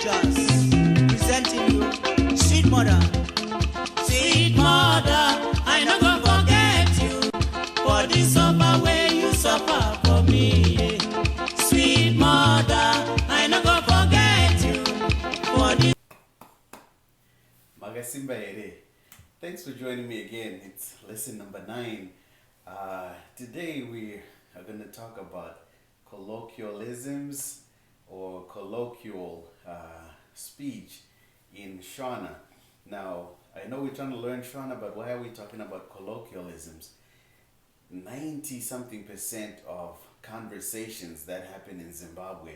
Just presenting you, sweet mother. Sweet mother, I no go forget you for the suffer way you suffer for me. Sweet mother, I no go forget you for the Magasimba Ere. Thanks for joining me again. It's lesson number 9. Today we are going to talk about colloquialisms or colloquial speech in Shona. Now, I know we're trying to learn Shona, but why are we talking about colloquialisms? 90 something percent of conversations that happen in Zimbabwe,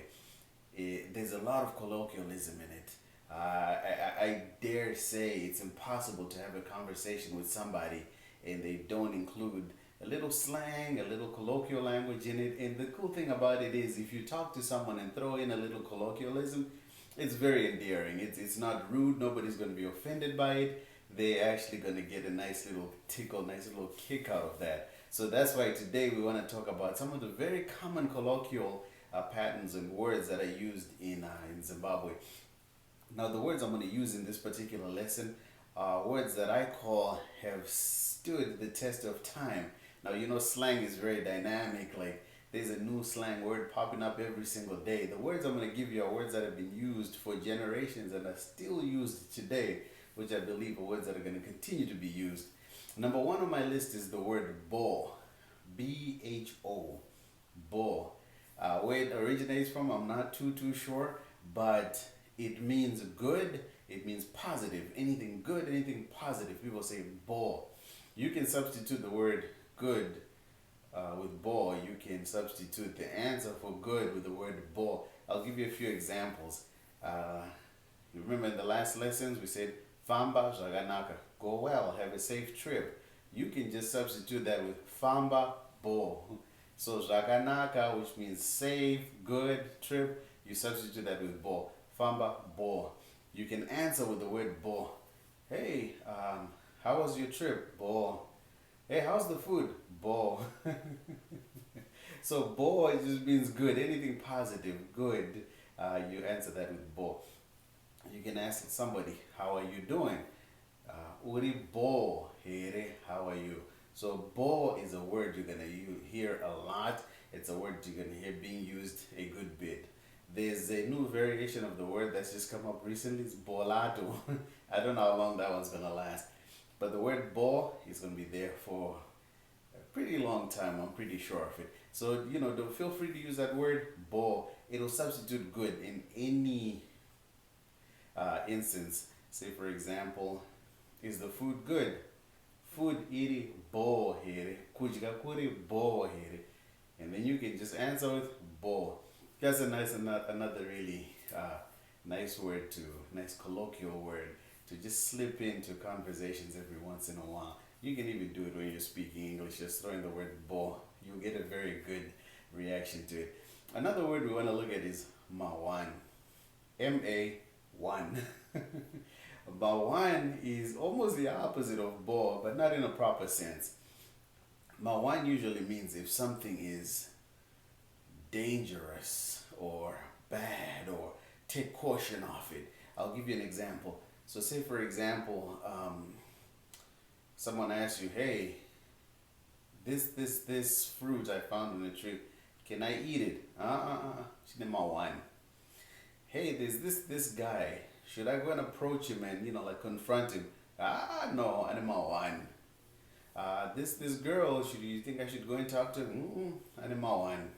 there's a lot of colloquialism in it. I dare say it's impossible to have a conversation with somebody and they don't include a little slang, a little colloquial language in it. And the cool thing about it is if you talk to someone and throw in a little colloquialism, it's very endearing. It's not rude. Nobody's going to be offended by it. They're actually going to get a nice little tickle, nice little kick out of that. So that's why today we want to talk about some of the very common colloquial patterns and words that are used in Zimbabwe. Now, the words I'm going to use in this particular lesson are words that I call have stood the test of time. Now, you know, slang is very dynamic. Like, there's a new slang word popping up every single day. The words I'm going to give you are words that have been used for generations and are still used today, which I believe are words that are going to continue to be used. Number 1 on my list is the word bo. B-H-O. Bo. Where it originates from, I'm not too sure, but it means good, it means positive. Anything good, anything positive. People say bo. You can substitute the word good with bo. You can substitute the answer for good with the word bo. I'll give you a few examples. You remember in the last lessons we said famba zvakanaka, go well, have a safe trip. You can just substitute that with famba bo. So zvakanaka, which means safe, good trip, you substitute that with bo. Famba bo. You can answer with the word bo. Hey, how was your trip? Bo. Hey, how's the food? Bo. So bo, it just means good, anything positive, good. You answer that with bo. You can ask somebody, how are you doing? Uri bo, here, how are you? So bo is a word you're gonna hear a lot. It's a word you're gonna hear being used a good bit. There's a new variation of the word that's just come up recently. It's bolato. I don't know how long that one's gonna last. But the word bo is gonna be there for a pretty long time. I'm pretty sure of it. So, you know, feel free to use that word bo. It'll substitute good in any instance. Say, for example, is the food good? Food iri bo here. Kujika kuri bo here. And then you can just answer with bo. That's a nice, another really nice word nice colloquial word to just slip into conversations every once in a while. You can even do it when you're speaking English, just throwing the word bo. You'll get a very good reaction to it. Another word we want to look at is mawan. M-A-1. Mawan is almost the opposite of bo, but not in a proper sense. Mawan usually means if something is dangerous or bad or take caution of it. I'll give you an example. So say for example, someone asks you, hey, this fruit I found on the tree, can I eat it? Hey, there's this guy, should I go and approach him and, you know, like confront him? No, animal one. This girl, you think I should go and talk to her? Animal one.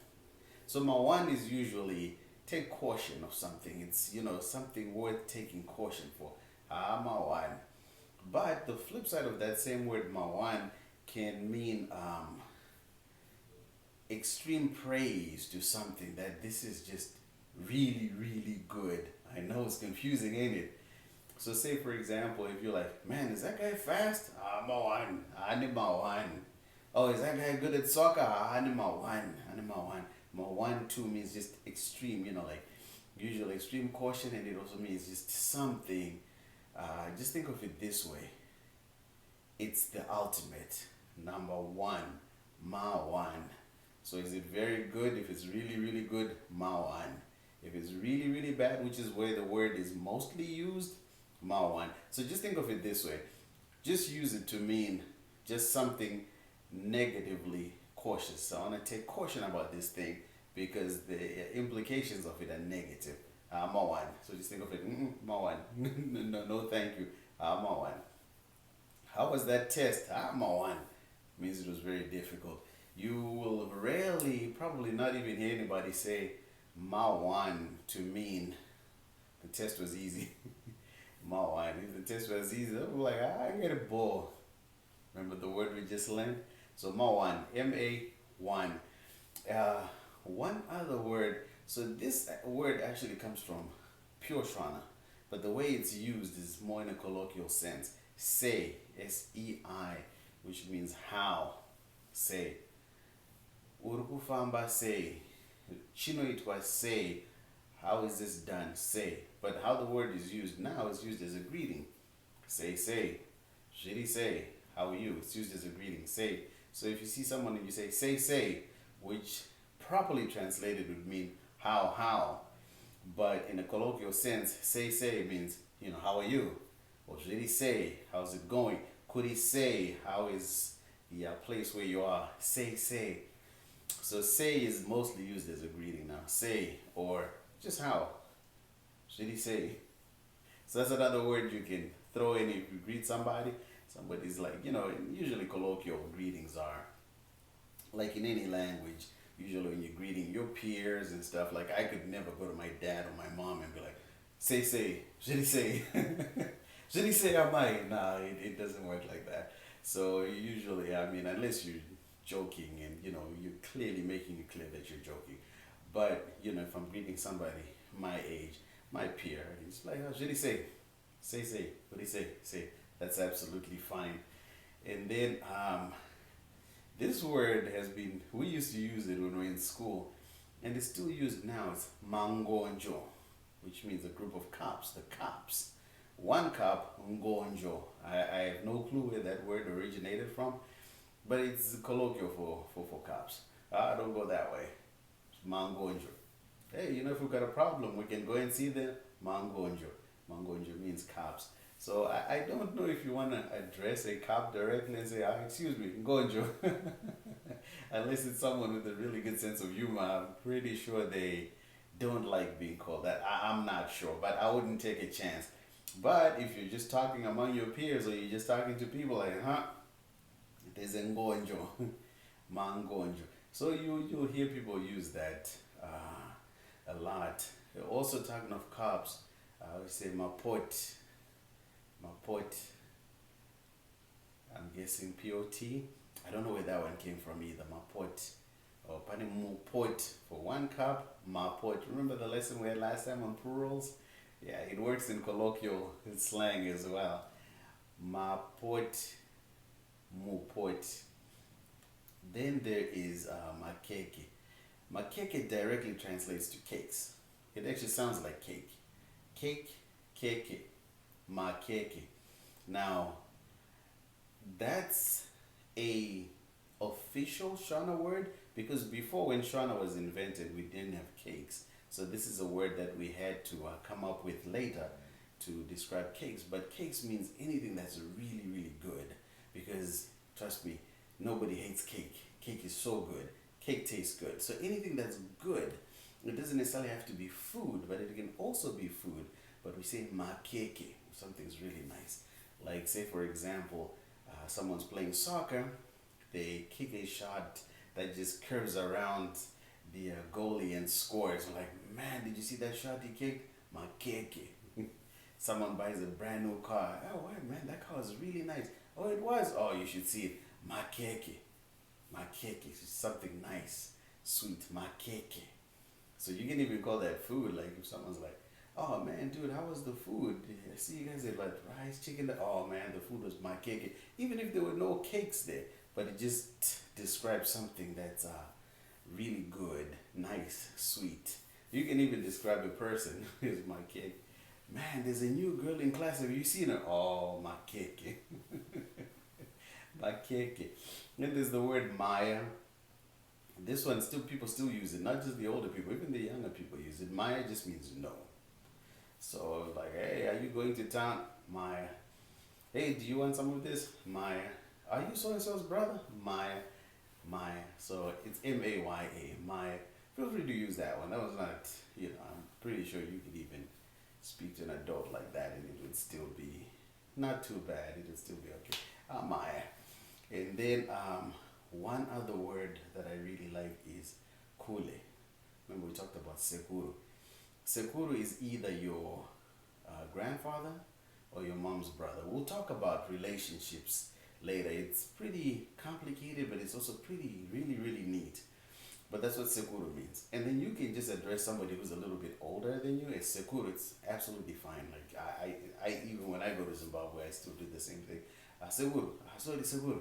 So mawan is usually take caution of something. It's, you know, something worth taking caution for. Mawan. But the flip side of that same word mawan can mean extreme praise to something, that this is just really, really good. I know it's confusing, ain't it? So say for example, if you're like, man, is that guy fast? Mawan. Mawan. Oh, is that guy good at soccer? Mawan. Mawan too means just extreme, you know, like usually extreme caution, and it also means just something. Just think of it this way. It's the ultimate. Number 1. Mawan. So is it very good? If it's really, really good, mawan. If it's really, really bad, which is where the word is mostly used, mawan. So just think of it this way. Just use it to mean just something negatively cautious. So I want to take caution about this thing because the implications of it are negative. Mawan. So just think of it, mawan. No, no, thank you. Mawan. How was that test? Mawan. Means it was very difficult. You will rarely, probably not even hear anybody say mawan to mean the test was easy. Mawan. If the test was easy, I'm like, I get a ball. Remember the word we just learned? So mawan, M-A-1. One other word. So this word actually comes from pure Shona, but the way it's used is more in a colloquial sense. Sei, S-E-I, which means how. Sei. Urukufamba sei. Chinoitwa sei. How is this done? Sei. But how the word is used now is used as a greeting. Say. Shiri say. How are you? It's used as a greeting. Say. So if you see someone and you say, which properly translated would mean how. But in a colloquial sense, say means, how are you? Or shiri say, how's it going? Could he say, how is the place where you are? Say. So say is mostly used as a greeting now. Say, or just how. Should he say? So that's another word you can throw in if you greet somebody. Somebody's like, usually colloquial greetings are like in any language. Usually when you're greeting your peers and stuff, like I could never go to my dad or my mom and be like, say, should he say? Should he say I might? Nah, it doesn't work like that. So usually, unless you're joking and, you're clearly making it clear that you're joking. But, if I'm greeting somebody my age, my peer, it's like, oh, should he say? Say. What do he say? Say. That's absolutely fine. And then this word we used to use it when we were in school, and it's still used now. It's mangonjo, which means a group of cops, the cops. One cop, ngonjo. I have no clue where that word originated from, but it's colloquial for cops. Don't go that way. It's mangonjo. Hey, if we've got a problem, we can go and see them. Mangonjo. Mangonjo means cops. So I don't know if you want to address a cop directly and say, excuse me, ngonjo. Unless it's someone with a really good sense of humor, I'm pretty sure they don't like being called that. I'm not sure, but I wouldn't take a chance. But if you're just talking among your peers or you're just talking to people like, there's a ngonjo, mangonjo. So you'll hear people use that a lot. Also talking of cops, I would say mapot. I'm guessing P-O-T. I don't know where that one came from either. Mapot. Or panimupot for one cup. Mapot. Remember the lesson we had last time on plurals? Yeah, it works in colloquial slang as well. Mapot, mupot. Then there is makeke. Makeke directly translates to cakes. It actually sounds like cake. Cake, keke, makeke. Now, that's a official Shona word because before when Shona was invented, we didn't have cakes. So this is a word that we had to come up with later to describe cakes. But cakes means anything that's really, really good because, trust me, nobody hates cake. Cake is so good. Cake tastes good. So anything that's good, it doesn't necessarily have to be food, but it can also be food. But we say makeke, something's really nice. Like say for example, someone's playing soccer, they kick a shot that just curves around the goalie and scores. Like, man, did you see that shot he kicked? Makeke. Someone buys a brand new car. Oh, wow, man, that car is really nice. Oh, it was? Oh, you should see it. Makeke. Makeke is something nice, sweet. Makeke. So you can even call that food. Like if someone's like, oh man, dude, how was the food? I see you guys ate like rice, chicken. Oh man, the food was makeke. Even if there were no cakes there, but it just describes something that's really good, nice, sweet. You can even describe a person. Here's my cake. Man, there's a new girl in class. Have you seen her? Oh, my cake. My cake. Then there's the word Maya. This one still people still use it, not just the older people, even the younger people use it. Maya just means no. So like, hey, are you going to town? Maya. Hey, do you want some of this? Maya. Are you so and so's brother? Maya. Maya. So it's Maya. Maya. Feel free to use that one. That was not, I'm pretty sure you could even speak to an adult like that and it would still be not too bad. It would still be okay. Maya. And then one other word that I really like is kule. Remember we talked about sekuru. Sekuru is either your grandfather or your mom's brother. We'll talk about relationships later. It's pretty complicated, but it's also pretty, really, really neat. But that's what sekuru means. And then you can just address somebody who's a little bit older than you as sekuru. It's absolutely fine. Like I even when I go to Zimbabwe, I still do the same thing. Seguru, sorry, seguru.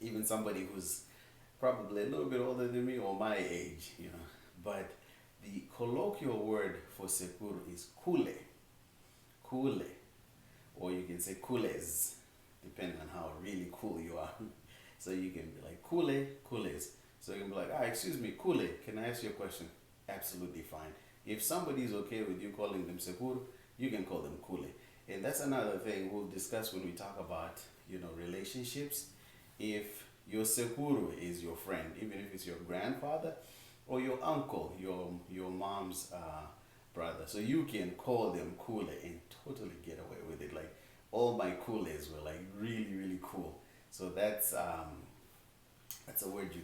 Even somebody who's probably a little bit older than me or my age. But the colloquial word for sekuru is kule. Kule. Or you can say kules, depending on how really cool you are. So you can be like kule, kules. So you can be like, excuse me, kule, can I ask you a question? Absolutely fine. If somebody's okay with you calling them sekuru, you can call them kule. And that's another thing we'll discuss when we talk about, relationships. If your sekuru is your friend, even if it's your grandfather or your uncle, your mom's brother, so you can call them kule and totally get away with it. Like all my kules were like really, really cool. So that's a word you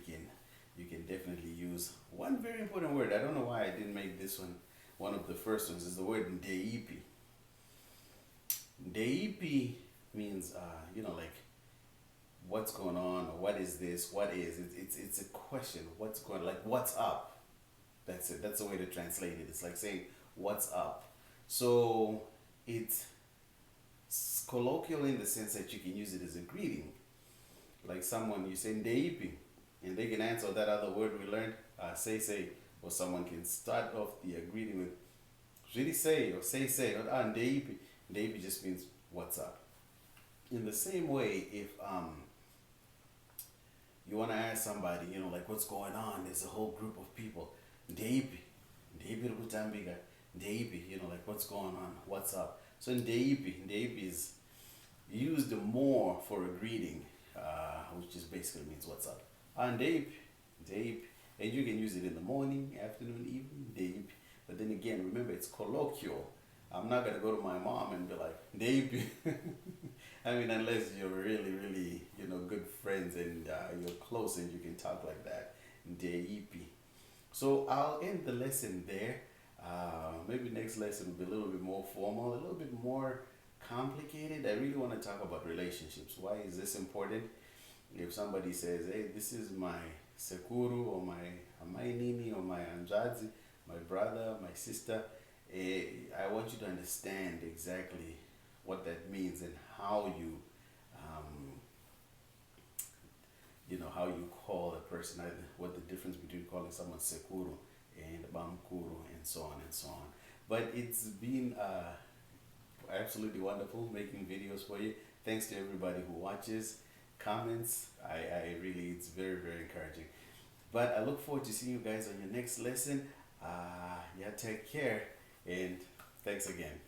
can definitely use. One very important word, I don't know why I didn't make this one of the first ones, is the word ndeipi. Ndeipi means like what's going on, or what is this, what is it? It's a question. What's going, like what's up? That's it. That's the way to translate it. It's like saying what's up. So it's colloquial in the sense that you can use it as a greeting. Like someone, you say ndeipi, and they can answer that other word we learned, say, or someone can start off the greeting with really say, or say, or ndeipi. Ndeipi just means what's up. In the same way, if you want to ask somebody, like what's going on, there's a whole group of people, ndeipi rikutambika, ndeipi, like what's going on, what's up. So ndeipi is used more for a greeting, which just basically means what's up. Ndeipi, and you can use it in the morning, afternoon, evening, ndeipi. But then again, remember it's colloquial. I'm not gonna go to my mom and be like, ndeipi. I mean, unless you're really, really, good friends and you're close and you can talk like that. Ndeipi. So I'll end the lesson there. Maybe next lesson will be a little bit more formal, a little bit more complicated. I really want to talk about relationships. Why is this important? If somebody says, hey, this is my sekuru or my nini or my anjazi, my brother, my sister, I want you to understand exactly what that means and how you how you call a person, what the difference between calling someone sekuru and bamkuru and so on and so on. But it's been absolutely wonderful making videos for you. Thanks to everybody who watches, comments. I really, it's very, very encouraging. But I look forward to seeing you guys on your next lesson. Yeah, take care and thanks again.